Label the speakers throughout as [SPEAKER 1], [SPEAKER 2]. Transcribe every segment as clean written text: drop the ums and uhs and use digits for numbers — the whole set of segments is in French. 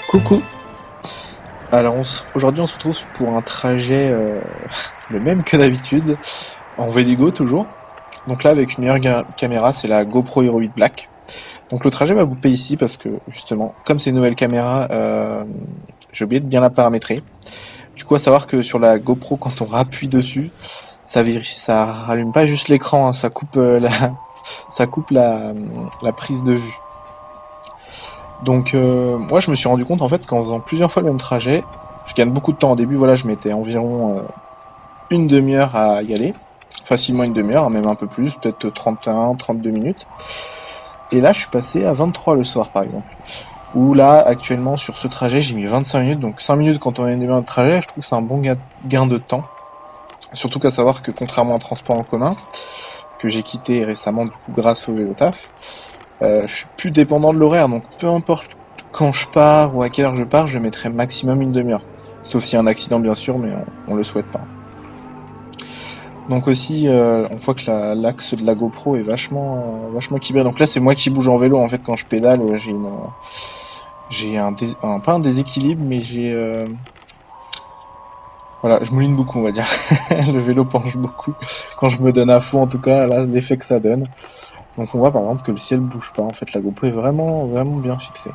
[SPEAKER 1] Coucou. Alors aujourd'hui on se retrouve pour un trajet le même que d'habitude, en Véligo toujours. Donc là avec une meilleure caméra, c'est la GoPro Hero 8 Black. Donc le trajet va vous payer ici parce que justement, comme c'est une nouvelle caméra, j'ai oublié de bien la paramétrer. Du coup à savoir que sur la GoPro quand on rappuie dessus, ça rallume pas juste l'écran, hein, ça coupe ça coupe la prise de vue. Donc moi je me suis rendu compte en fait qu'en faisant plusieurs fois le même trajet, je gagne beaucoup de temps. Au début voilà je mettais environ une demi-heure à y aller, facilement une demi-heure, hein, même un peu plus, peut-être 31-32 minutes. Et là je suis passé à 23 le soir par exemple. Où là actuellement sur ce trajet j'ai mis 25 minutes, donc 5 minutes quand on a une demi-heure de trajet, je trouve que c'est un bon gain de temps. Surtout qu'à savoir que contrairement au transport en commun, que j'ai quitté récemment du coup grâce au vélo taf, je suis plus dépendant de l'horaire, donc peu importe quand je pars ou à quelle heure je pars, je mettrai maximum une demi-heure. Sauf s'il y a un accident bien sûr, mais on le souhaite pas. Donc aussi, on voit que l'axe de la GoPro est vachement équilibré. Donc là, c'est moi qui bouge en vélo en fait quand je pédale. J'ai pas un déséquilibre, mais voilà, je mouline beaucoup, on va dire. Le vélo penche beaucoup. Quand je me donne à fond, en tout cas, là, l'effet que ça donne. Donc on voit par exemple que le ciel bouge pas. En fait, la GoPro est vraiment bien fixée.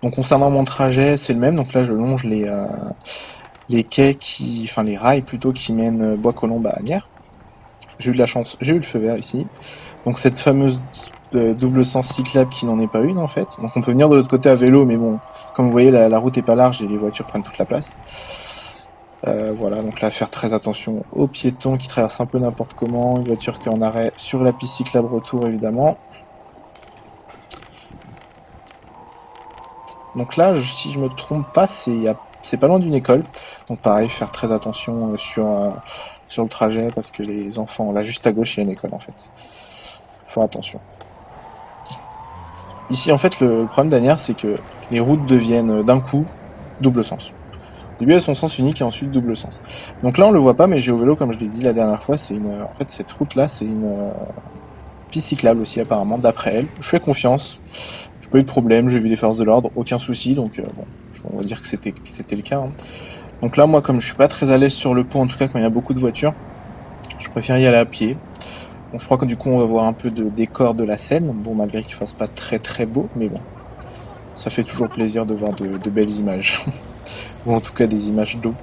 [SPEAKER 1] Donc concernant mon trajet, c'est le même. Donc là, je longe les quais enfin les rails plutôt qui mènent Bois-Colombes à Agnières. J'ai eu de la chance, j'ai eu le feu vert ici. Donc cette fameuse double sens cyclable qui n'en est pas une en fait. Donc on peut venir de l'autre côté à vélo, mais bon, comme vous voyez, la route est pas large et les voitures prennent toute la place. Voilà, donc là, faire très attention aux piétons qui traversent un peu n'importe comment, une voiture qui est en arrêt sur la piste cyclable retour évidemment. Donc là, si je me trompe pas, c'est pas loin d'une école. Donc pareil, faire très attention sur le trajet parce que les enfants, là juste à gauche, il y a une école en fait. Faut attention. Ici, en fait, le problème d'Anières, c'est que les routes deviennent d'un coup double sens. Au début, elles sont sens unique et ensuite double sens. Donc là, on le voit pas, mais GeoVélo, comme je l'ai dit la dernière fois, en fait, cette route-là, c'est une piste cyclable aussi, apparemment, d'après elle. Je fais confiance. J'ai pas eu de problème, j'ai vu les forces de l'ordre, aucun souci, donc bon, on va dire que c'était le cas. Hein. Donc là, moi, comme je suis pas très à l'aise sur le pont, en tout cas quand il y a beaucoup de voitures, je préfère y aller à pied. Bon, je crois que du coup, on va voir un peu de décor de la Seine. Bon, malgré qu'il fasse pas très beau, mais bon, ça fait toujours plaisir de voir de belles images. Ou en tout cas des images d'eau.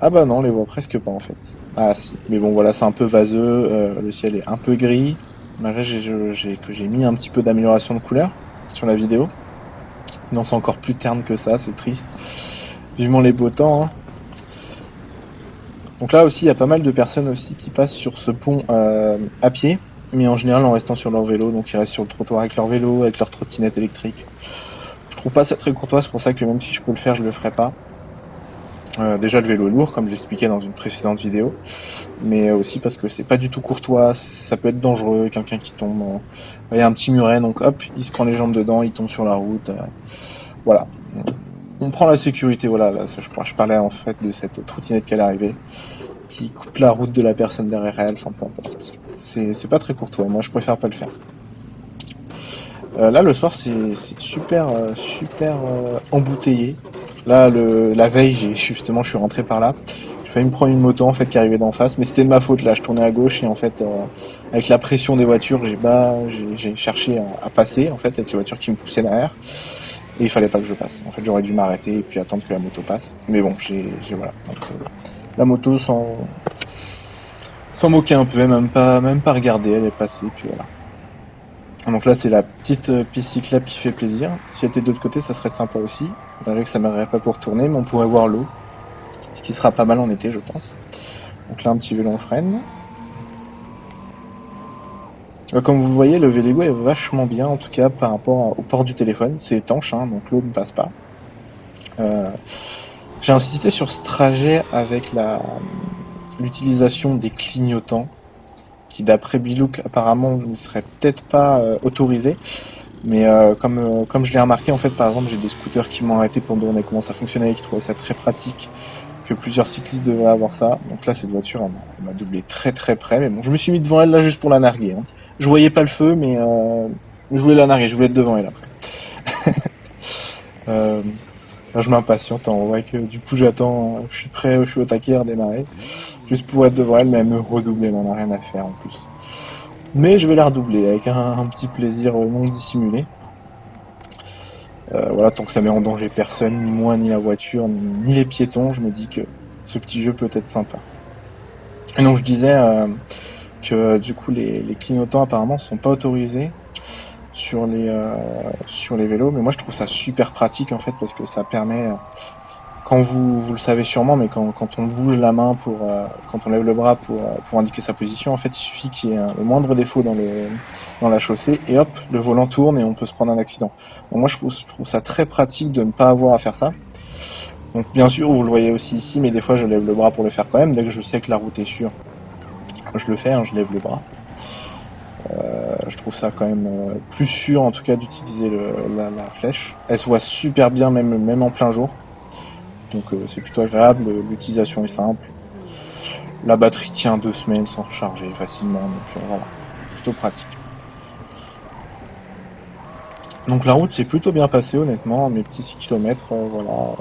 [SPEAKER 1] Ah bah non, on les voit presque pas en fait. Ah si, mais bon voilà, c'est un peu vaseux, le ciel est un peu gris. Malgré que j'ai mis un petit peu d'amélioration de couleur sur la vidéo. Non, c'est encore plus terne que ça, c'est triste. Vivement les beaux temps. Hein. Donc là aussi, il y a pas mal de personnes aussi qui passent sur ce pont à pied, mais en général en restant sur leur vélo, donc ils restent sur le trottoir avec leur vélo, avec leur trottinette électrique. Je trouve pas ça très courtois, c'est pour ça que même si je peux le faire, je le ferai pas. Déjà le vélo est lourd, comme j'expliquais dans une précédente vidéo, mais aussi parce que c'est pas du tout courtois, ça peut être dangereux, quelqu'un qui tombe, il y a un petit muret, donc hop, il se prend les jambes dedans, il tombe sur la route, voilà. On prend la sécurité, voilà, là, je parlais en fait de cette trottinette qui allait arriver, qui coupe la route de la personne derrière elle, enfin peu importe. C'est pas très courtois, moi je préfère pas le faire. Là le soir c'est super embouteillé. Là la veille je suis rentré par là. J'ai failli me prendre une moto en fait qui arrivait d'en face, mais c'était de ma faute là. Je tournais à gauche et en fait avec la pression des voitures j'ai cherché à passer en fait avec les voitures qui me poussaient derrière et il fallait pas que je passe. En fait j'aurais dû m'arrêter et puis attendre que la moto passe. Mais bon voilà. Donc, la moto sans moquer un peu, même pas regarder, elle est passée puis voilà. Donc là c'est la petite piste cyclable qui fait plaisir. Si elle était de l'autre côté ça serait sympa aussi. Malgré que ça m'aiderait pas pour tourner, mais on pourrait voir l'eau. Ce qui sera pas mal en été je pense. Donc là un petit vélo en freine. Comme vous voyez le Véligo est vachement bien en tout cas par rapport au port du téléphone. C'est étanche hein, donc l'eau ne passe pas. J'ai insisté sur ce trajet avec l'utilisation des clignotants qui d'après Bilouk apparemment ne seraient peut-être pas autorisés. Mais comme je l'ai remarqué en fait par exemple j'ai des scooters qui m'ont arrêté pour me demander comment ça fonctionnait, qui trouvaient ça très pratique, que plusieurs cyclistes devraient avoir ça. Donc là, cette voiture, elle m'a doublé très très près. Mais bon, je me suis mis devant elle là juste pour la narguer. Hein. Je voyais pas le feu, mais je voulais la narguer, je voulais être devant elle après. euh, Là, je m'impatiente, on voit que du coup j'attends, je suis prêt, je suis au taquet à redémarrer. Juste pour être devant elle, mais elle me redoubler, elle en a rien à faire en plus. Mais je vais la redoubler avec un petit plaisir non dissimulé. Voilà, tant que ça met en danger personne, ni moi, ni la voiture, ni les piétons, je me dis que ce petit jeu peut être sympa. Et donc je disais que du coup les clignotants apparemment sont pas autorisés sur les vélos, mais moi je trouve ça super pratique en fait parce que ça permet, quand vous le savez sûrement, mais quand on bouge la main quand on lève le bras pour indiquer sa position, en fait il suffit qu'il y ait le moindre défaut dans la chaussée et hop, le volant tourne et on peut se prendre un accident. Donc moi je trouve ça très pratique de ne pas avoir à faire ça. Donc bien sûr vous le voyez aussi ici, mais des fois je lève le bras pour le faire quand même, dès que je sais que la route est sûre, je le fais, hein, je lève le bras. Je trouve ça quand même plus sûr en tout cas d'utiliser la flèche. Elle se voit super bien même en plein jour. Donc c'est plutôt agréable, l'utilisation est simple. La batterie tient 2 semaines sans recharger facilement, donc voilà, plutôt pratique. Donc la route s'est plutôt bien passée honnêtement, mes petits 6 km, voilà,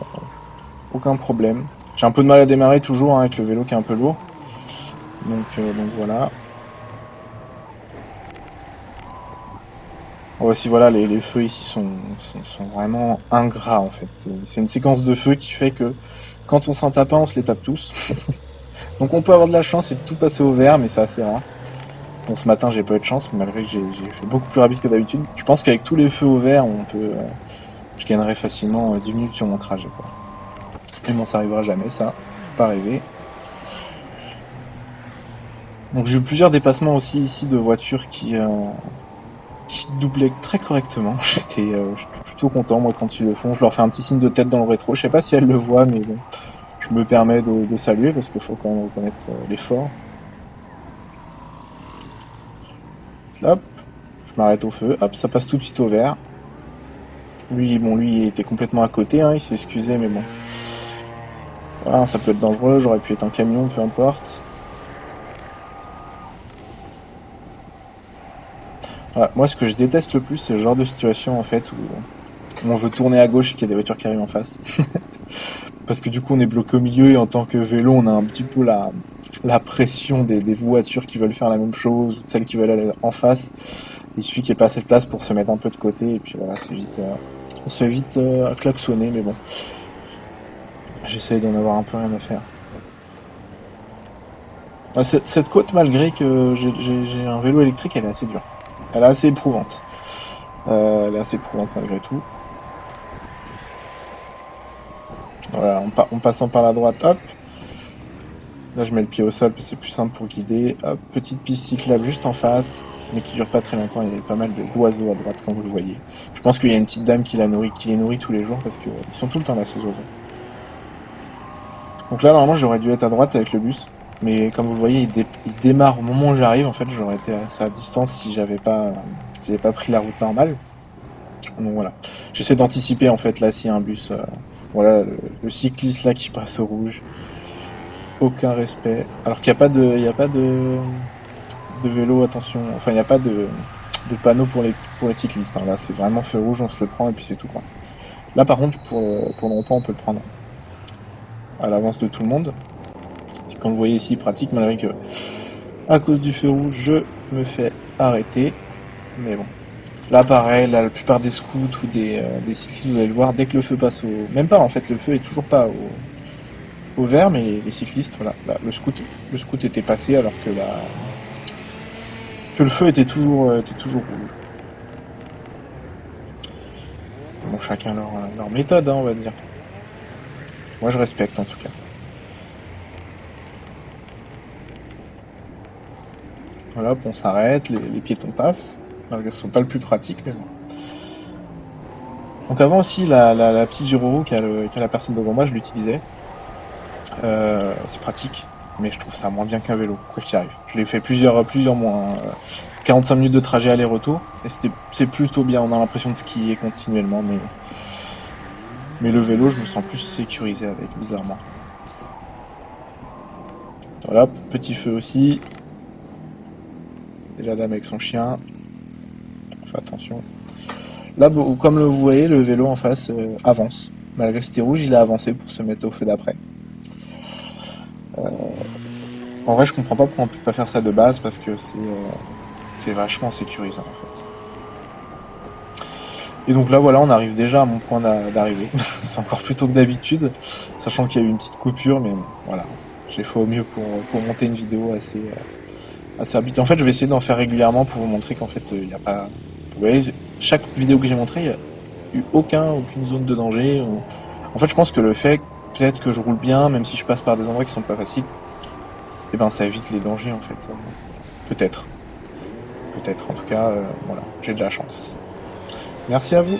[SPEAKER 1] aucun problème. J'ai un peu de mal à démarrer toujours hein, avec le vélo qui est un peu lourd. Donc voilà. Voici voilà, les feux ici sont vraiment ingrats en fait. C'est une séquence de feux qui fait que quand on s'en tape un, on se les tape tous. Donc on peut avoir de la chance et de tout passer au vert, mais c'est assez rare. Bon, ce matin j'ai pas eu de chance, malgré que j'ai fait beaucoup plus rapide que d'habitude. Je pense qu'avec tous les feux au vert, je gagnerais facilement 10 minutes sur mon trajet. Quoi. Mais bon, ça arrivera jamais, ça. Faut pas rêver. Donc j'ai eu plusieurs dépassements aussi ici de voitures qui doublaient très correctement. J'étais plutôt content moi quand ils le font. Je leur fais un petit signe de tête dans le rétro. Je sais pas si elles le voient, mais bon, je me permets de saluer parce qu'il faut quand même reconnaître l'effort. Hop, je m'arrête au feu. Hop, ça passe tout de suite au vert. Lui, il était complètement à côté, hein, il s'est excusé, mais bon. Voilà, ça peut être dangereux, j'aurais pu être un camion, peu importe. Voilà, moi, ce que je déteste le plus, c'est le genre de situation, en fait, où on veut tourner à gauche et qu'il y a des voitures qui arrivent en face. Parce que du coup, on est bloqué au milieu et en tant que vélo, on a un petit peu la pression des voitures qui veulent faire la même chose, ou de celles qui veulent aller en face. Il suffit qu'il n'y ait pas assez de place pour se mettre un peu de côté, et puis voilà, on se fait vite klaxonner, mais bon. J'essaie d'en avoir un peu rien à faire. Cette côte, malgré que j'ai un vélo électrique, elle est assez dure. Elle est assez éprouvante. Elle est assez éprouvante malgré tout. Voilà, en passant par la droite, hop. Là, je mets le pied au sol, c'est plus simple pour guider. Hop, petite piste cyclable juste en face, mais qui dure pas très longtemps. Il y a pas mal d'oiseaux à droite, comme vous le voyez. Je pense qu'il y a une petite dame qui les nourrit tous les jours, parce qu'ils sont tout le temps là, ces oiseaux. Donc là, normalement, j'aurais dû être à droite avec le bus. Mais comme vous le voyez, il démarre au moment où j'arrive. En fait, j'aurais été à sa distance si j'avais pas pris la route normale. Donc voilà. J'essaie d'anticiper en fait là s'il y a un bus. Voilà, le cycliste là qui passe au rouge. Aucun respect. Alors qu'il n'y a pas de vélo, attention. Enfin, il n'y a pas de panneau pour les cyclistes. Hein. Là, c'est vraiment feu rouge, on se le prend et puis c'est tout quoi. Là, par contre, pour le rond-point, on peut le prendre à l'avance de tout le monde. Comme vous voyez ici, pratique, malgré que à cause du feu rouge, je me fais arrêter. Mais bon. Là, pareil, là, la plupart des scouts ou des cyclistes, vous allez le voir, dès que le feu passe au... Même pas, en fait, le feu est toujours pas au vert, mais les cyclistes, voilà, là, le scout était passé alors que le feu était toujours rouge. Donc chacun leur méthode, hein, on va dire. Moi, je respecte, en tout cas. Voilà, on s'arrête, les piétons passent. Malgré que ce soit pas le plus pratique, mais bon. Donc avant aussi, la petite gyroroue qu'a la personne devant moi, je l'utilisais. C'est pratique, mais je trouve ça moins bien qu'un vélo, quoi qu'il arrive. Je l'ai fait plusieurs mois, hein. 45 minutes de trajet aller-retour, et c'est plutôt bien, on a l'impression de skier continuellement, mais le vélo, je me sens plus sécurisé avec, bizarrement. Voilà, petit feu aussi. Et la dame avec son chien. Fais attention. Là, comme vous voyez, le vélo en face avance. Malgré que c'était rouge, il a avancé pour se mettre au feu d'après. En vrai, je comprends pas pourquoi on peut pas faire ça de base, parce que c'est vachement sécurisant en fait. Et donc là, voilà, on arrive déjà à mon point d'arrivée. C'est encore plus tôt que d'habitude, sachant qu'il y a eu une petite coupure, mais bon, voilà. J'ai fait au mieux pour monter une vidéo assez rapide. En fait, je vais essayer d'en faire régulièrement pour vous montrer qu'en fait, il n'y a pas... Vous voyez, chaque vidéo que j'ai montrée, il n'y a eu aucune zone de danger. En fait, je pense que le fait, peut-être que je roule bien, même si je passe par des endroits qui sont pas faciles, et ben ça évite les dangers en fait. Peut-être. Peut-être. En tout cas, voilà, j'ai de la chance. Merci à vous.